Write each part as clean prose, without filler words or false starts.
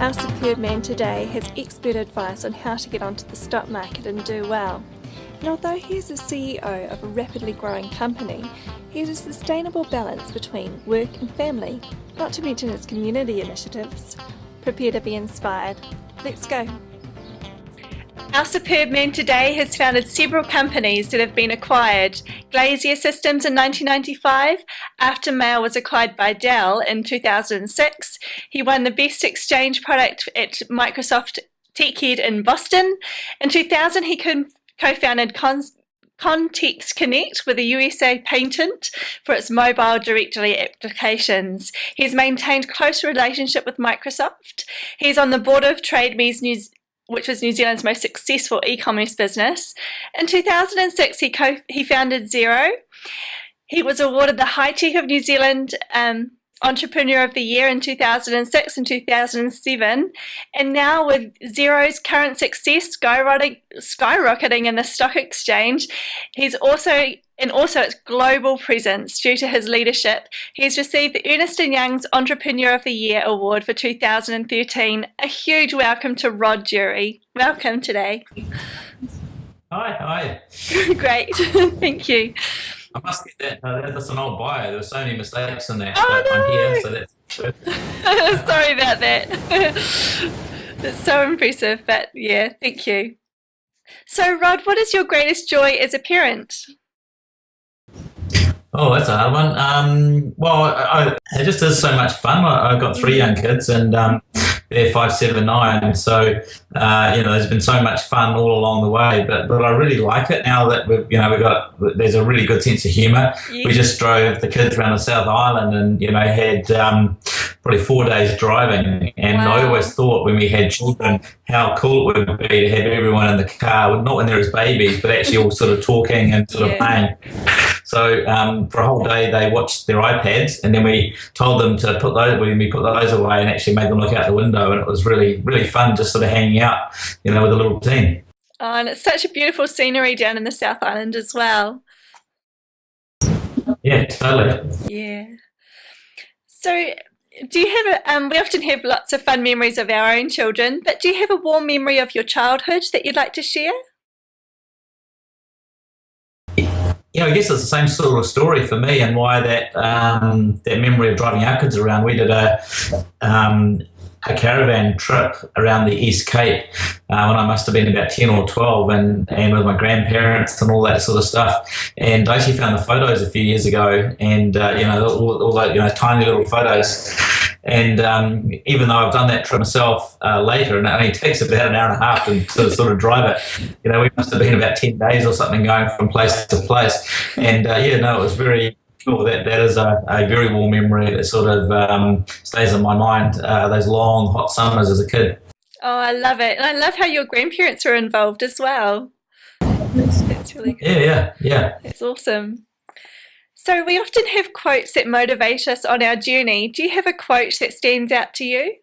Our superb man today has expert advice on how to get onto the stock market and do well. And although he is the CEO of a rapidly growing company, he has a sustainable balance between work and family, not to mention his community initiatives. Prepare to be inspired. Let's go. Our superb man today has founded several companies that have been acquired. Glazier Systems in 1995, after Mail was acquired by Dell in 2006. He won the Best Exchange product at Microsoft TechEd in Boston. In 2000, he co-founded Context Connect with a USA patent for its mobile directory applications. He's maintained close relationship with Microsoft. He's on the board of TradeMe's which was New Zealand's most successful e-commerce business. In 2006, he founded Xero. He was awarded the High Tech of New Zealand Entrepreneur of the Year in 2006 and 2007. And now with Xero's current success skyrocketing in the stock exchange, he's also its global presence due to his leadership. He's received the Ernst & Young's Entrepreneur of the Year award for 2013. A huge welcome to Rod Drury. Welcome today. Hi. Great, thank you. I must get that. That's an old bio. There were so many mistakes in that. Oh, but no. I'm here, so that's good. Sorry about that. That's so impressive, but yeah, thank you. So, Rod, what is your greatest joy as a parent? Oh, that's a hard one. Well, it just is so much fun. I've got three young kids, and they're 5, 7, 9. So there's been so much fun all along the way. But I really like it now that there's a really good sense of humour. Yes. We just drove the kids around the South Island, and had probably 4 days driving. And Wow. I always thought when we had children how cool it would be to have everyone in the car, not when they're as babies, but actually all sort of talking and sort of playing. So for a whole day they watched their iPads, and then we told them to put those away and actually made them look out the window, and it was really, really fun just sort of hanging out, with a little team. Oh, and it's such a beautiful scenery down in the South Island as well. Yeah, totally. Yeah. So do you have we often have lots of fun memories of our own children, but do you have a warm memory of your childhood that you'd like to share? I guess it's the same sort of story for me, and why that memory of driving our kids around. We did a caravan trip around the East Cape when I must have been about 10 or 12, and with my grandparents and all that sort of stuff. And I actually found the photos a few years ago, and all those tiny little photos. And even though I've done that trip myself later, and it only takes about an hour and a half to sort of drive it, we must have been about 10 days or something going from place to place. And it was very cool. That is a very warm memory that sort of stays in my mind, those long, hot summers as a kid. Oh, I love it. And I love how your grandparents are involved as well. That's really cool. Yeah. That's awesome. So we often have quotes that motivate us on our journey. Do you have a quote that stands out to you?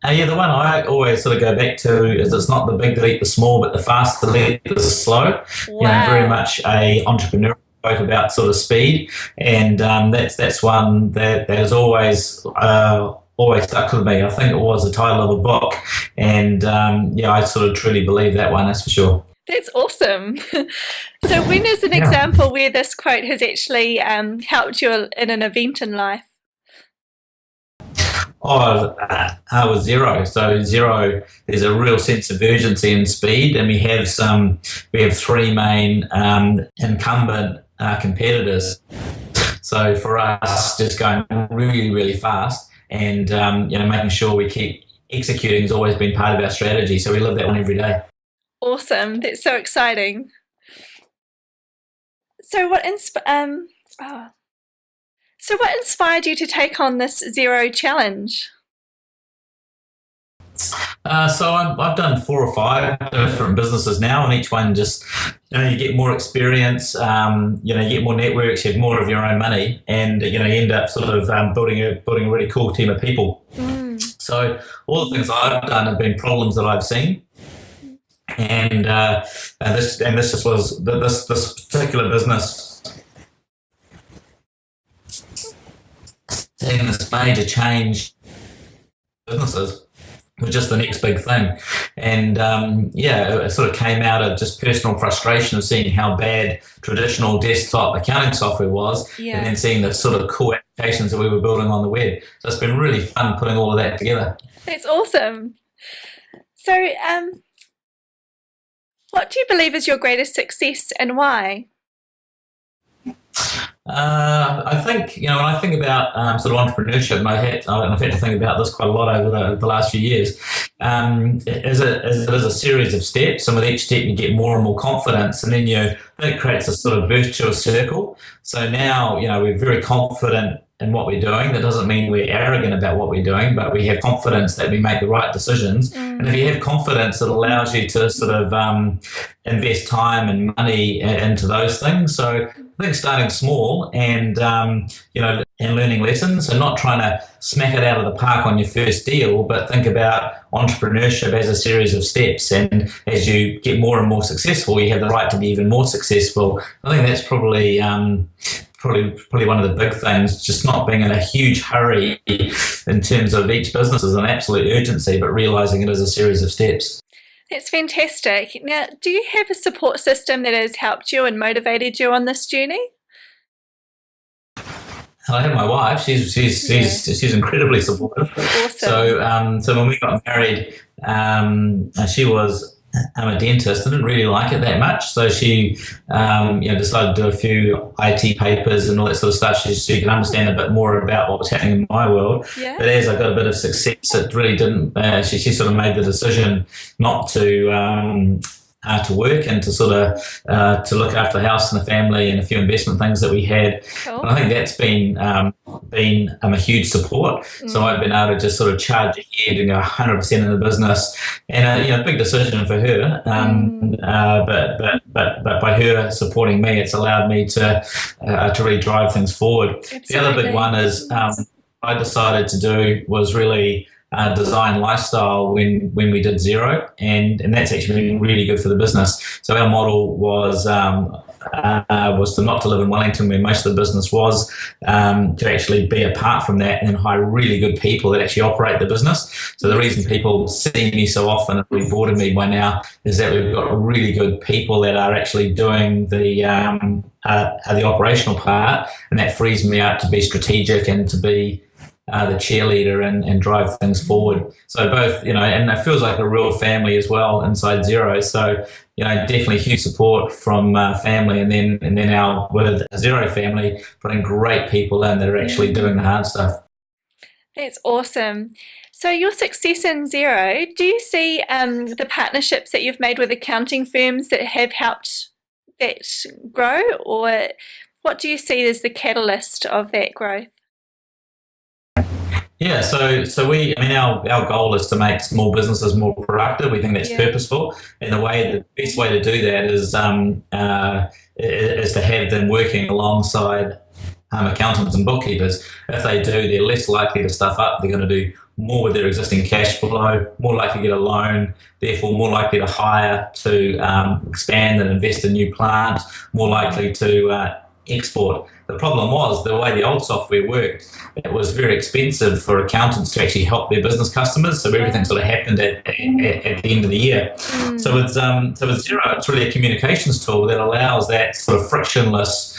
The one I always sort of go back to is, it's not the big that eat the small, but the fast that eat the slow. Wow. Very much a entrepreneurial quote about sort of speed, and that's one that has always stuck with me. I think it was the title of a book, and I sort of truly believe that one, that's for sure. That's awesome. So when is an example where this quote has actually helped you in an event in life? With Xero. So Xero, there's a real sense of urgency and speed, and we have three main incumbent competitors. So for us, just going really, really fast, and making sure we keep executing has always been part of our strategy. So we live that one every day. Awesome. That's so exciting. So what inspired you to take on this Xero challenge? So I've done 4 or 5 different businesses now, and each one just, you get more experience, you get more networks, you have more of your own money, and you end up sort of building a really cool team of people. So all the things I've done have been problems that I've seen. And this just was this particular business seeing this major change businesses was just the next big thing. And it sort of came out of just personal frustration of seeing how bad traditional desktop accounting software was, Yeah. and then seeing the sort of cool applications that we were building on the web. So it's been really fun putting all of that together. That's awesome. So what do you believe is your greatest success and why? I think, when I think about sort of entrepreneurship, and I've had to think about this quite a lot over the last few years, it is a series of steps, and with each step you get more and more confidence, and then it creates a sort of virtuous circle. So now, we're very confident in what we're doing. That doesn't mean we're arrogant about what we're doing, but we have confidence that we make the right decisions. And if you have confidence, it allows you to sort of invest time and money into those things. So I think starting small and and learning lessons, and not trying to smack it out of the park on your first deal, but think about entrepreneurship as a series of steps. And as you get more and more successful, you have the right to be even more successful. I think that's probably one of the big things, just not being in a huge hurry in terms of each business as an absolute urgency, but realizing it as a series of steps. That's fantastic. Now, do you have a support system that has helped you and motivated you on this journey? I have my wife. She's incredibly supportive. Awesome. So when we got married, she was a dentist. I didn't really like it that much, so she decided to do a few IT papers and all that sort of stuff, so you can understand a bit more about what was happening in my world. Yeah. But as I got a bit of success, it really didn't. She sort of made the decision not to work, and to sort of to look after the house and the family and a few investment things that we had. Cool. And I think that's been a huge support. So I've been able to just sort of charge ahead and go 100% in the business, and a big decision for her. But by her supporting me, it's allowed me to really drive things forward. Absolutely. The other big one is I decided to do was really design lifestyle when we did Xero, and that's actually been really good for the business. So our model was to not to live in Wellington, where most of the business was, to actually be apart from that and hire really good people that actually operate the business. So the reason people see me so often and really bored of me by now is that we've got really good people that are actually doing the operational part, and that frees me up to be strategic and to be the cheerleader and drive things forward. So both, and it feels like a real family as well inside Xero. So, definitely huge support from family, and then our with Xero family, putting great people in that are actually doing the hard stuff. That's awesome. So your success in Xero, do you see the partnerships that you've made with accounting firms that have helped that grow, or what do you see as the catalyst of that growth? Yeah, so our goal is to make small businesses more productive. We think that's purposeful, and the best way to do that is to have them working alongside accountants and bookkeepers. If they do, they're less likely to stuff up. They're going to do more with their existing cash flow, more likely to get a loan, therefore more likely to hire to expand and invest in new plant, more likely to export. The problem was the way the old software worked, it was very expensive for accountants to actually help their business customers, so everything sort of happened at the end of the year. So with Xero, it's really a communications tool that allows that sort of frictionless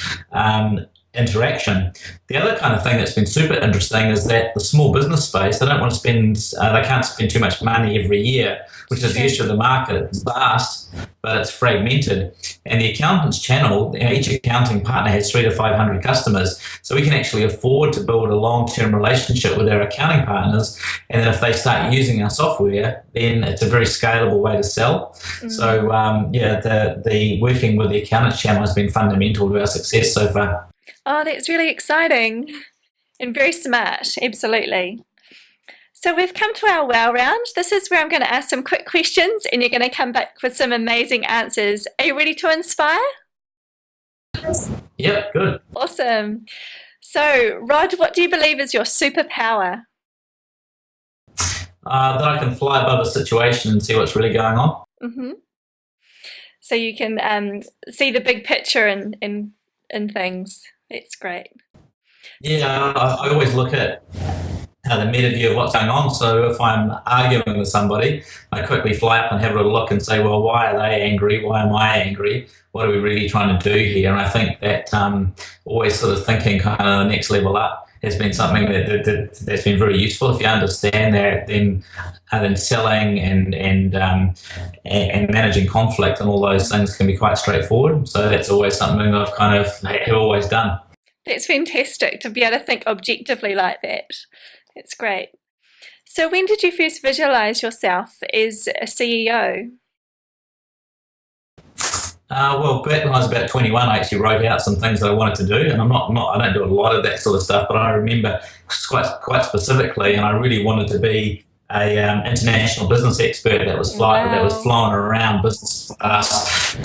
interaction. The other kind of thing that's been super interesting is that the small business space, they can't spend too much money every year, which is the issue of the market. It's vast, but it's fragmented. And the accountants channel, each accounting partner has 300 to 500 customers. So we can actually afford to build a long-term relationship with our accounting partners. And then if they start using our software, then it's a very scalable way to sell. So the working with the accountants channel has been fundamental to our success so far. Oh, that's really exciting and very smart. Absolutely. So we've come to our wow round. This is where I'm going to ask some quick questions and you're going to come back with some amazing answers. Are you ready to inspire? Yep, good. Awesome. So, Rod, what do you believe is your superpower? That I can fly above a situation and see what's really going on. Mm-hmm. So you can see the big picture in things. That's great. Yeah, I always look at the meta view of what's going on. So if I'm arguing with somebody, I quickly fly up and have a little look and say, well, why are they angry? Why am I angry? What are we really trying to do here? And I think that always sort of thinking kind of the next level up has been something that's been very useful. If you understand that, then selling and managing conflict and all those things can be quite straightforward. So that's always something I've kind of have always done. That's fantastic to be able to think objectively like that. That's great. So when did you first visualize yourself as a CEO? Well, back when I was about 21, I actually wrote out some things that I wanted to do, and I don't do a lot of that sort of stuff, but I remember quite specifically, and I really wanted to be a international business expert that was flying around business class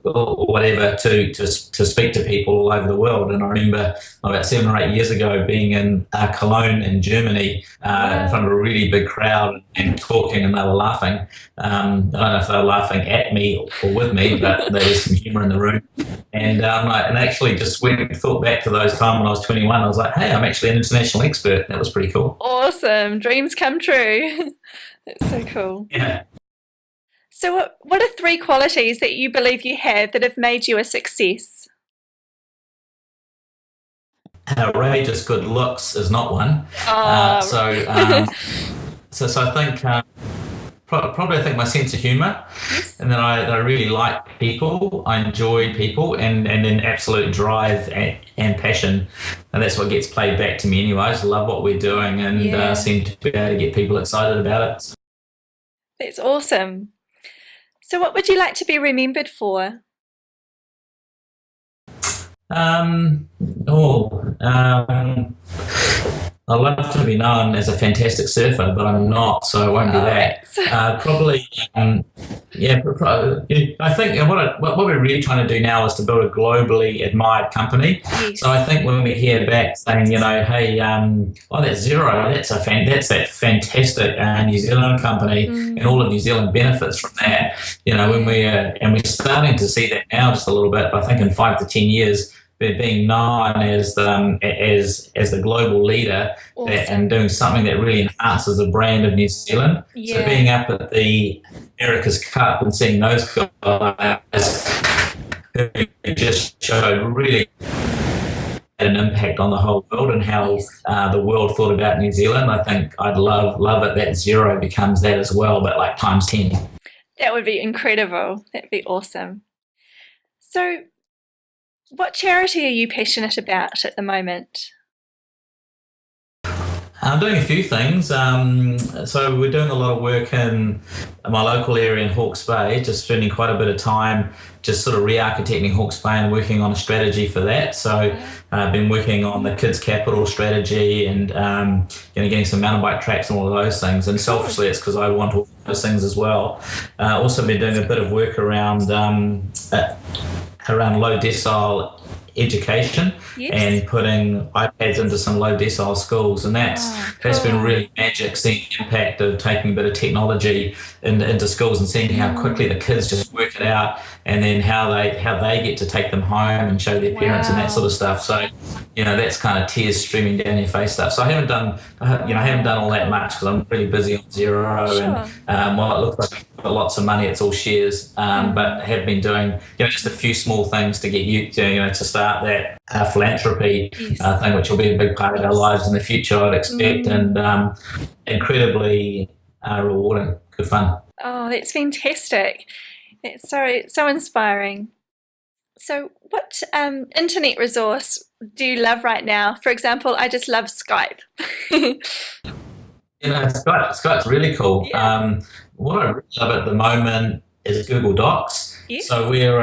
or whatever to speak to people all over the world. And I remember about 7 or 8 years ago being in Cologne in Germany in front of a really big crowd and talking, and they were laughing. I don't know if they were laughing at me or with me, but there was some humour in the room. And actually just thought back to those times when I was 21. I was like, hey, I'm actually an international expert. That was pretty cool. Awesome. Dreams come true. That's so cool. Yeah. So what are 3 qualities that you believe you have that have made you a success? Outrageous good looks is not one. So I think probably I think my sense of humour, and then I really like people. I enjoy people, and then absolute drive and passion, and that's what gets played back to me anyway. I just love what we're doing, and seem to be able to get people excited about it. That's awesome. So what would you like to be remembered for? I'd love to be known as a fantastic surfer, but I'm not, so I won't be that. Probably, I think what we're really trying to do now is to build a globally admired company. Yes. So I think when we hear back saying, hey, that's Xero, that's that fantastic New Zealand company, and all of New Zealand benefits from that. When we're starting to see that now just a little bit. But I think in 5 to 10 years, being known as the global leader and doing something that really enhances the brand of New Zealand. Yeah. So being up at the America's Cup and seeing those guys who just showed really had an impact on the whole world and how the world thought about New Zealand. I think I'd love it that Xero becomes that as well, but like times 10. That would be incredible. That'd be awesome. So what charity are you passionate about at the moment? I'm doing a few things. So we're doing a lot of work in my local area in Hawke's Bay, just spending quite a bit of time just sort of re-architecting Hawke's Bay and working on a strategy for that. So I've been working on the kids' capital strategy and getting some mountain bike tracks and all of those things. And selfishly, it's because I want all those things as well. Also been doing a bit of work around low decile education and putting iPads into some low decile schools, and that's been really magic, seeing the impact of taking a bit of technology into schools and seeing how quickly the kids just work it out, and then how they get to take them home and show their parents and that sort of stuff. So that's kind of tears streaming down your face stuff. So I haven't done all that much because I'm really busy on Xero, and while it looks like I've got lots of money, it's all shares, but I have been doing just a few small things to get you to start that philanthropy thing, which will be a big part of our lives in the future, I'd expect, and incredibly rewarding, good fun. Oh, that's fantastic. It's so inspiring. So what internet resource do you love right now? For example, I just love Skype. Skype's really cool. Yeah. What I really love at the moment is Google Docs. Yes. So we're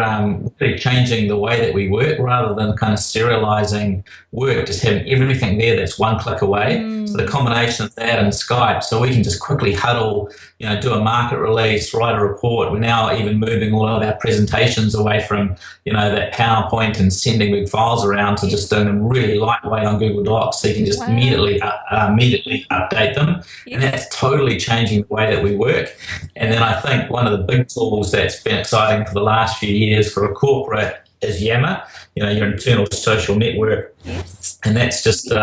really changing the way that we work rather than kind of serializing work, just having everything there that's one click away. So the combination of that and Skype, so we can just quickly huddle, do a market release, write a report. We're now even moving all of our presentations away from, that PowerPoint and sending big files around to just doing them really lightweight on Google Docs, so you can just immediately update them. And that's totally changing the way that we work. And then I think one of the big tools that's been exciting for for the last few years for a corporate is Yammer, your internal social network. Yes. And that's just been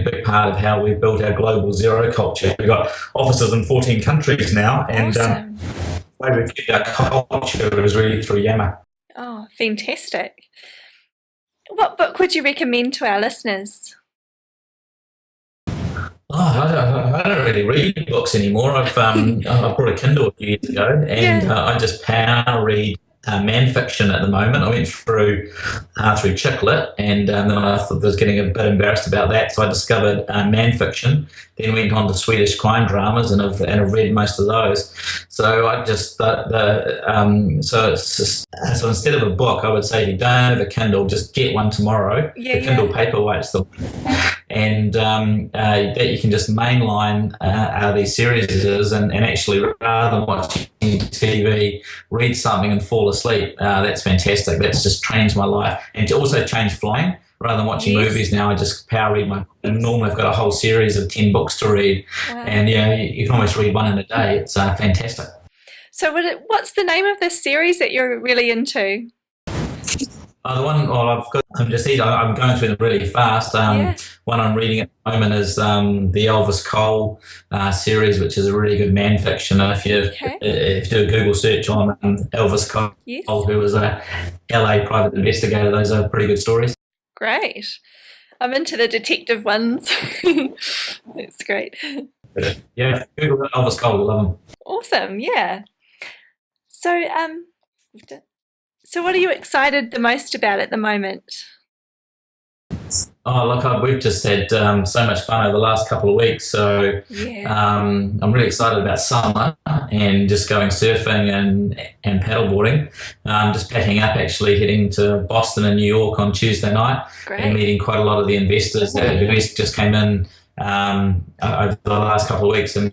a big part of how we've built our global zero culture. We've got offices in 14 countries now, and Awesome. the way we keep our culture is really through Yammer. Oh, fantastic. What book would you recommend to our listeners? I don't really read books anymore. I brought a Kindle a few years ago, and I just power read man fiction at the moment. I went through Chick Lit, and then I thought I was getting a bit embarrassed about that, so I discovered man fiction. Then went on to Swedish crime dramas, and I've read most of those. So I just so instead of a book, I would say if you don't have a Kindle, just get one tomorrow. The Kindle Paperweight's the and that you can just mainline these series and actually, rather than watching TV, read something and fall asleep. That's fantastic. That's just changed my life, and to also change flying. Rather than watching movies now, I just power read normally I've got a whole series of 10 books to read. Wow. And you can almost read one in a day. It's fantastic. So what's the name of this series that you're really into? The one, I'm going through them really fast. One I'm reading at the moment is the Elvis Cole series, which is a really good man fiction. If you do a Google search on Elvis Cole, who was a LA private investigator, those are pretty good stories. Great. I'm into the detective ones. That's great. Yeah, Google Elvis Cole, you'll love them. Awesome, yeah. So what are you excited the most about at the moment? Oh, look, we've just had so much fun over the last couple of weeks. So I'm really excited about summer and just going surfing and paddleboarding. Just packing up, actually heading to Boston and New York on Tuesday night. Great. And meeting quite a lot of the investors that just came in over the last couple of weeks. And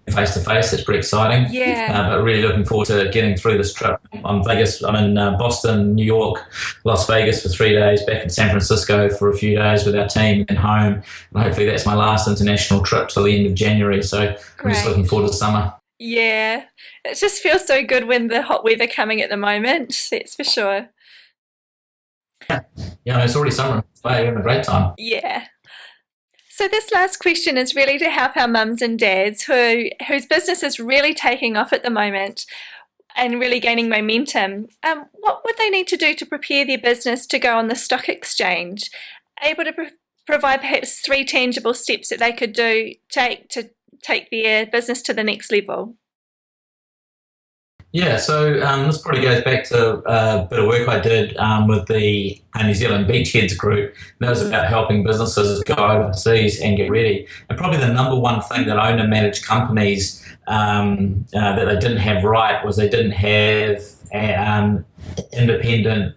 face to face. It's pretty exciting. But really looking forward to getting through this trip. I'm in Boston, New York, Las Vegas for 3 days, back in San Francisco for a few days with our team, and home. And hopefully that's my last international trip till the end of January. So I'm just looking forward to summer. Yeah, it just feels so good when the hot weather coming at the moment. That's for sure. Yeah, it's already summer. We're having a great time. Yeah. So this last question is really to help our mums and dads whose business is really taking off at the moment and really gaining momentum. What would they need to do to prepare their business to go on the stock exchange? Able to provide perhaps 3 tangible steps that they could take to take their business to the next level? Yeah, so this probably goes back to a bit of work I did with the New Zealand Beachheads group. That was about helping businesses go overseas and get ready. And probably the number one thing that owner-managed companies that they didn't have right was they didn't have independent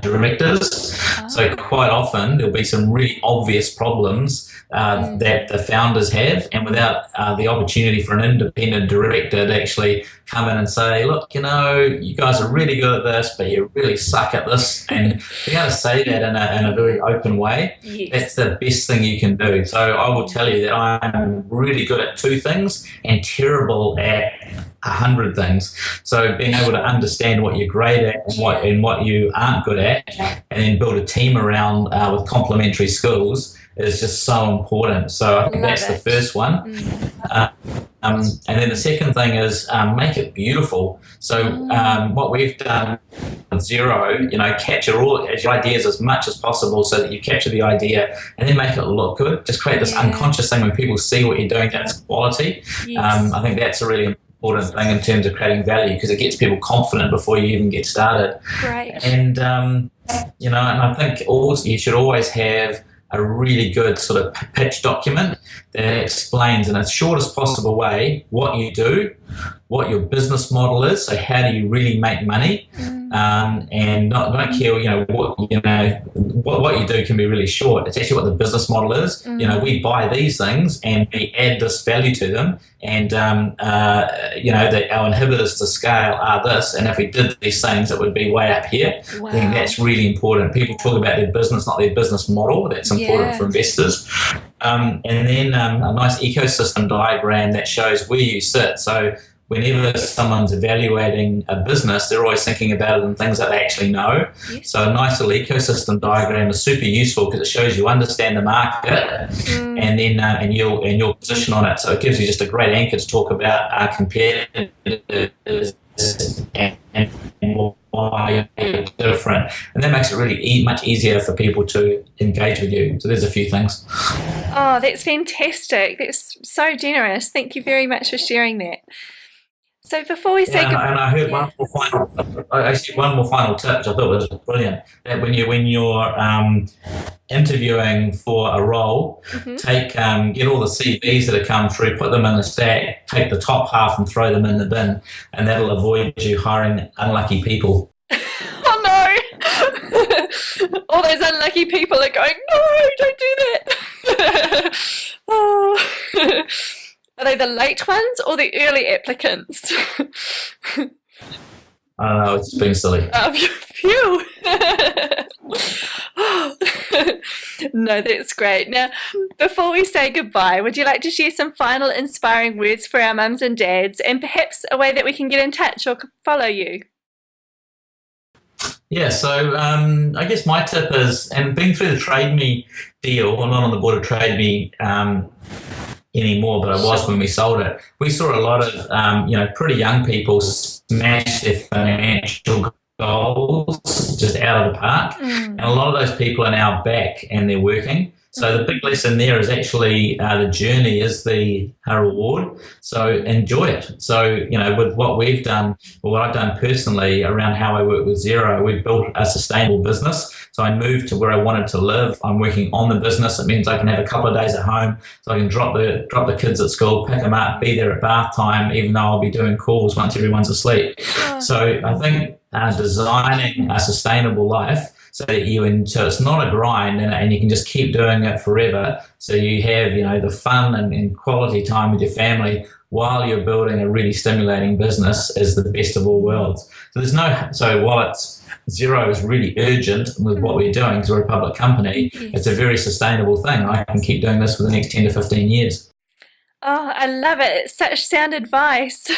directors. So quite often there'll be some really obvious problems that the founders have, and without the opportunity for an independent director to actually come in and say, look, you guys are really good at this, but you really suck at this, and being able to say that in a very open way, that's the best thing you can do. So I will tell you that I'm really good at 2 things and terrible at 100 things. So being able to understand what you're great at and what you aren't good at, and then build a team around with complementary skills is just so important. So I think that's the first one. And then the second thing is make it beautiful. So what we've done with Zero, capture all your ideas as much as possible so that you capture the idea and then make it look good. Just create this unconscious thing when people see what you're doing, that's quality. I think that's a really important thing in terms of creating value, because it gets people confident before you even get started. Right. And, and I think also you should always have a really good sort of pitch document that explains in as short as possible way what you do, what your business model is, so how do you really make money, and don't care, what you do can be really short. It's actually what the business model is. We buy these things and we add this value to them, and that our inhibitors to scale are this, and if we did these things it would be way up here. I think that's really important. People talk about their business, not their business model. That's important for investors. And then a nice ecosystem diagram that shows where you sit. So whenever someone's evaluating a business, they're always thinking about it in things that they actually know. Yes. So a nice little ecosystem diagram is super useful because it shows you understand the market and then and your position on it. So it gives you just a great anchor to talk about competitors and why you're different, and that makes it really much easier for people to engage with you. So there's a few things. Oh, that's fantastic. That's so generous. Thank you very much for sharing that. So before we say goodbye, and I heard one more final tip, which I thought was brilliant. That when you're interviewing for a role, take get all the CVs that have come through, put them in a stack, take the top half and throw them in the bin, and that'll avoid you hiring unlucky people. Oh no! All those unlucky people are going, no, don't do that. Oh. Are they the late ones or the early applicants? I don't know, it's just being silly. Phew! No, that's great. Now, before we say goodbye, would you like to share some final inspiring words for our mums and dads, and perhaps a way that we can get in touch or follow you? Yeah, so I guess my tip is, and being through the Trade Me deal, I'm not on the board of Trade Me anymore, but I was when we sold it. We saw a lot of pretty young people smash their financial goals just out of the park, and a lot of those people are now back and they're working. So the big lesson there is actually the journey is the reward. So enjoy it. So, with what we've done, or what I've done personally around how I work with Xero, we've built a sustainable business. So I moved to where I wanted to live. I'm working on the business. It means I can have a couple of days at home. So I can drop the kids at school, pick them up, be there at bath time, even though I'll be doing calls once everyone's asleep. So I think designing a sustainable life so that so it's not a grind and you can just keep doing it forever. So you have, the fun and quality time with your family while you're building a really stimulating business is the best of all worlds. So while Xero is really urgent with what we're doing because we're a public company, it's a very sustainable thing. I can keep doing this for the next 10 to 15 years. Oh, I love it. It's such sound advice.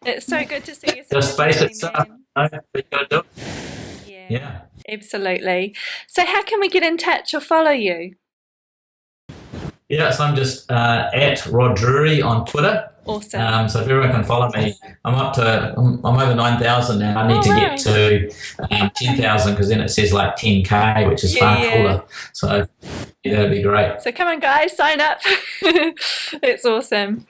It's so good to see you. Just basic stuff. You gotta do it. Yeah. Absolutely. So how can we get in touch or follow you? Yeah, so I'm just at Rod Drury on Twitter. Awesome. So if everyone can follow me, I'm over 9,000 now. I need to get to 10,000 because then it says like 10K, which is far cooler. So that'd be great. So come on, guys, sign up. It's awesome.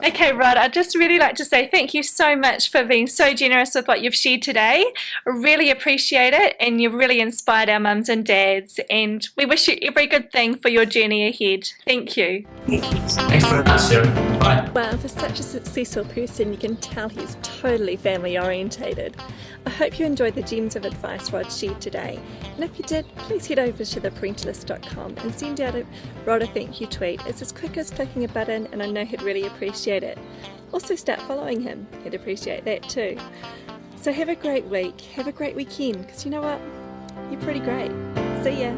Okay, Rod, I'd just really like to say thank you so much for being so generous with what you've shared today. I really appreciate it, and you've really inspired our mums and dads, and we wish you every good thing for your journey ahead. Thank you. Thanks very much, Sarah. Bye. Wow, for such a successful person, you can tell he's totally family orientated. I hope you enjoyed the gems of advice Rod shared today, and if you did, please head over to theparentalist.com and send out Rod a thank you tweet. It's as quick as clicking a button, and I know he'd really appreciate it. Also start following him, he'd appreciate that too. So have a great week, have a great weekend, because you know what, you're pretty great. See ya.